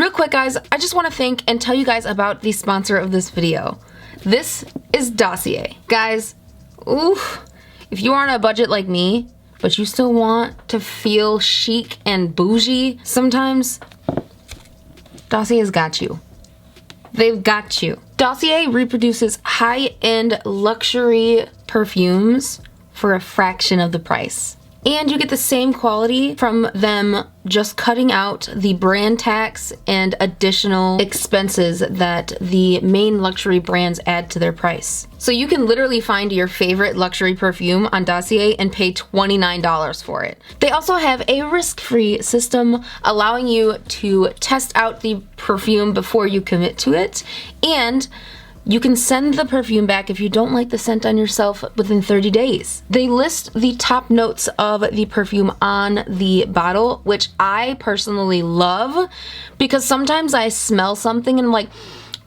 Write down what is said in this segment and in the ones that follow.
Real quick, guys, I just want to thank and tell you guys about the sponsor of this video. This is Dossier. Guys, oof, if you are on a budget like me, but you still want to feel chic and bougie sometimes, Dossier's got you. They've got you. Dossier reproduces high-end luxury perfumes for a fraction of the price. And you get the same quality from them, just cutting out the brand tax and additional expenses that the main luxury brands add to their price. So you can literally find your favorite luxury perfume on Dossier and pay $29 for it. They also have a risk-free system allowing you to test out the perfume before you commit to it, and you can send the perfume back if you don't like the scent on yourself within 30 days. They list the top notes of the perfume on the bottle, which I personally love, because sometimes I smell something and I'm like,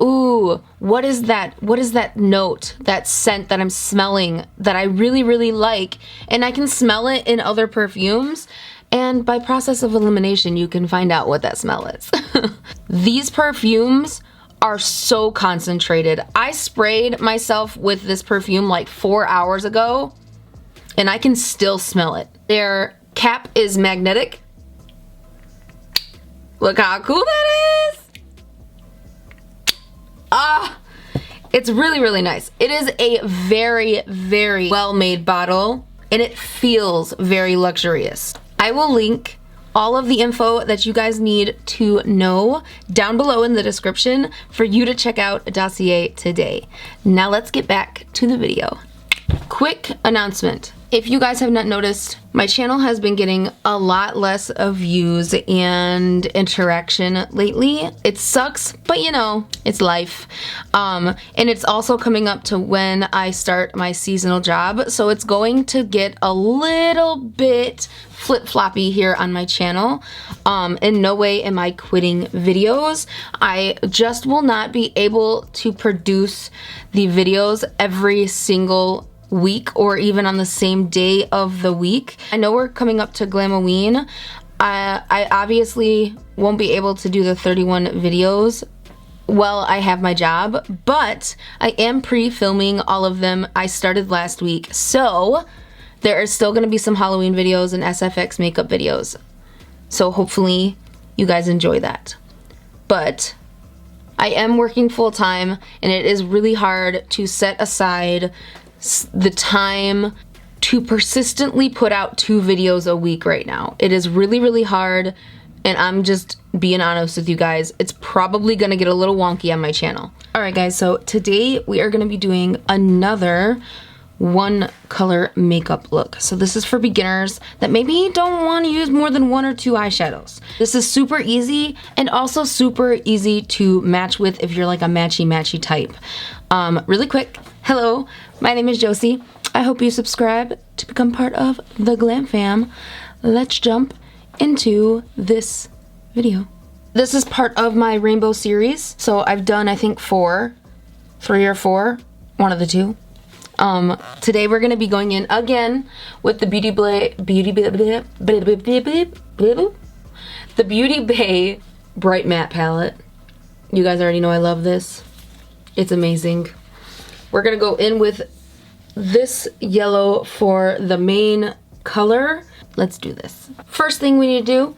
ooh, what is that? What is that note, that scent that I'm smelling that I really, really like? And I can smell it in other perfumes, and by process of elimination, you can find out what that smell is. These perfumes are so concentrated. I sprayed myself with this perfume like 4 hours ago, and I can still smell it. Their cap is magnetic. Look how cool that is. Ah, it's really, really nice. It is a very, very well-made bottle, and it feels very luxurious. I will link all of the info that you guys need to know down below in the description for you to check out Dossier today. Now let's get back to the video. Quick announcement. If you guys have not noticed, my channel has been getting a lot less of views and interaction lately. It sucks, but you know, it's life. And it's also coming up to when I start my seasonal job, so it's going to get a little bit flip-floppy here on my channel. In no way am I quitting videos. I just will not be able to produce the videos every single week or even on the same day of the week. I know we're coming up to Glamaween. I obviously won't be able to do the 31 videos while I have my job, but I am pre-filming all of them. I started last week, so there is still going to be some Halloween videos and SFX makeup videos. So hopefully you guys enjoy that. But I am working full-time, and it is really hard to set aside the time to persistently put out 2 videos a week right now. It is really, really hard, and I'm just being honest with you guys. It's probably gonna get a little wonky on my channel. Alright guys, so today we are gonna be doing another one color makeup look. So this is for beginners that maybe don't want to use more than 1 or 2 eyeshadows. This is super easy and also super easy to match with if you're like a matchy type. Really quick, hello, my name is Josie. I hope you subscribe to become part of the Glam Fam. Let's jump into this video. This is part of my rainbow series. So I've done, I think 3 or 4, one of the 2. Today we're gonna be going in again with the Beauty Bay Bright Matte Palette. You guys already know I love this. It's amazing. We're gonna go in with this yellow for the main color. Let's do this. First thing we need to do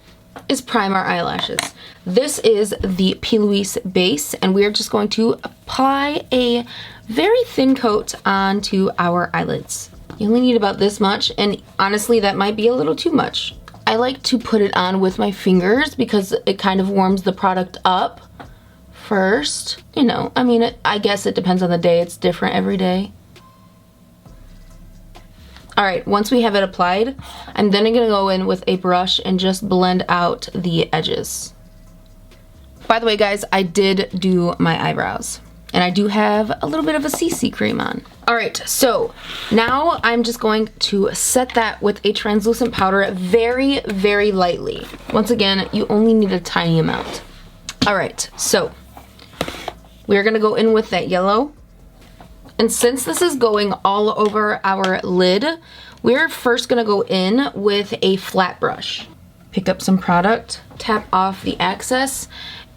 is prime our eyelashes. This is the P. Louise base, and we are just going to apply a very thin coat onto our eyelids. You only need about this much, and honestly that might be a little too much. I like to put it on with my fingers because it kind of warms the product up first. You know, I mean, I guess it depends on the day. It's different every day. Alright, once we have it applied, I'm then gonna go in with a brush and just blend out the edges. By the way guys, I did do my eyebrows, and I do have a little bit of a CC cream on. Alright, so now I'm just going to set that with a translucent powder very, very lightly. Once again, you only need a tiny amount. Alright, so we're gonna go in with that yellow. And since this is going all over our lid, we're first gonna go in with a flat brush. Pick up some product, tap off the excess,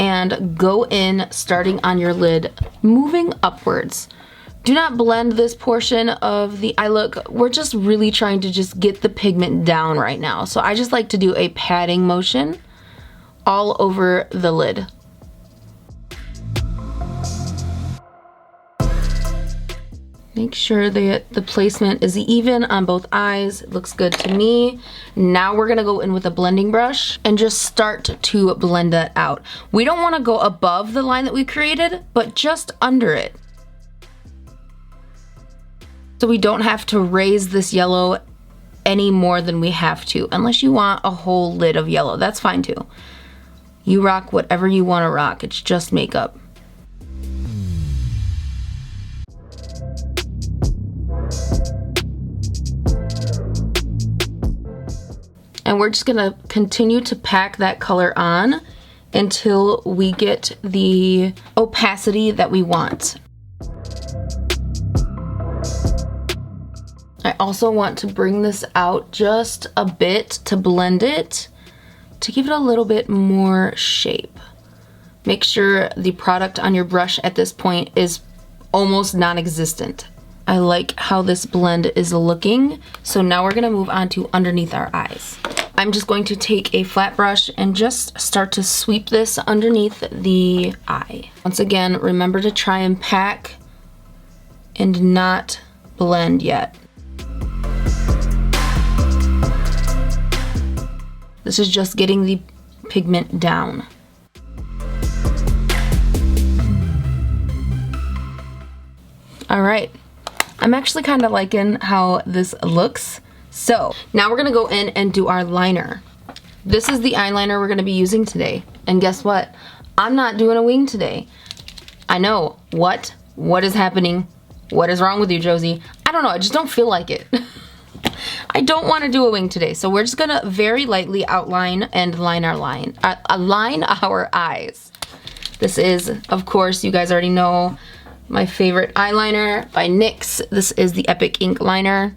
and go in starting on your lid, moving upwards. Do not blend this portion of the eye look. We're just really trying to just get the pigment down right now. So I just like to do a patting motion all over the lid. Make sure that the placement is even on both eyes. It looks good to me. Now we're gonna go in with a blending brush and just start to blend that out. We don't wanna go above the line that we created, but just under it. So we don't have to raise this yellow any more than we have to, unless you want a whole lid of yellow. That's fine too. You rock whatever you wanna rock. It's just makeup. And we're just gonna continue to pack that color on until we get the opacity that we want. I also want to bring this out just a bit to blend it, to give it a little bit more shape. Make sure the product on your brush at this point is almost non-existent. I like how this blend is looking. So now we're gonna move on to underneath our eyes. I'm just going to take a flat brush and just start to sweep this underneath the eye. Once again, remember to try and pack and not blend yet. This is just getting the pigment down. All right, I'm actually kind of liking how this looks. So now we're gonna go in and do our liner. This is the eyeliner we're gonna be using today. And guess what? I'm not doing a wing today. I know, what is happening? What is wrong with you, Josie? I don't know, I just don't feel like it. I don't wanna do a wing today. So we're just gonna very lightly outline and line our align our eyes. This is, of course, you guys already know, my favorite eyeliner by NYX. This is the Epic Ink Liner.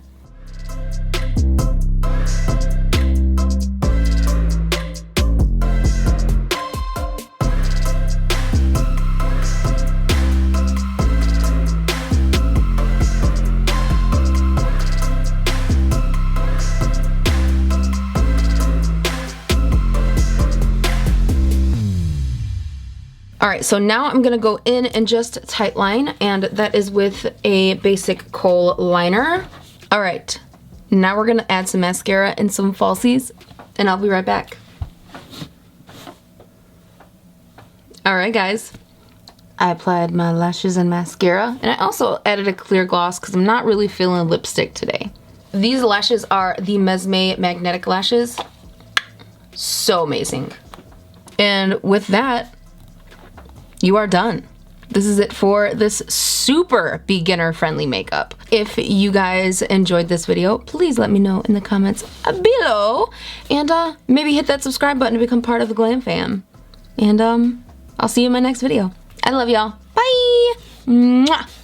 All right, so now I'm gonna go in and just tight line, and that is with a basic kohl liner. All right, now we're gonna add some mascara and some falsies, and I'll be right back. All right, guys, I applied my lashes and mascara, and I also added a clear gloss because I'm not really feeling lipstick today. These lashes are the Mesme Magnetic Lashes. So amazing. And with that, you are done. This is it for this super beginner friendly makeup. If you guys enjoyed this video, please let me know in the comments below, and maybe hit that subscribe button to become part of the Glam Fam. And I'll see you in my next video. I love y'all. Bye! Mwah!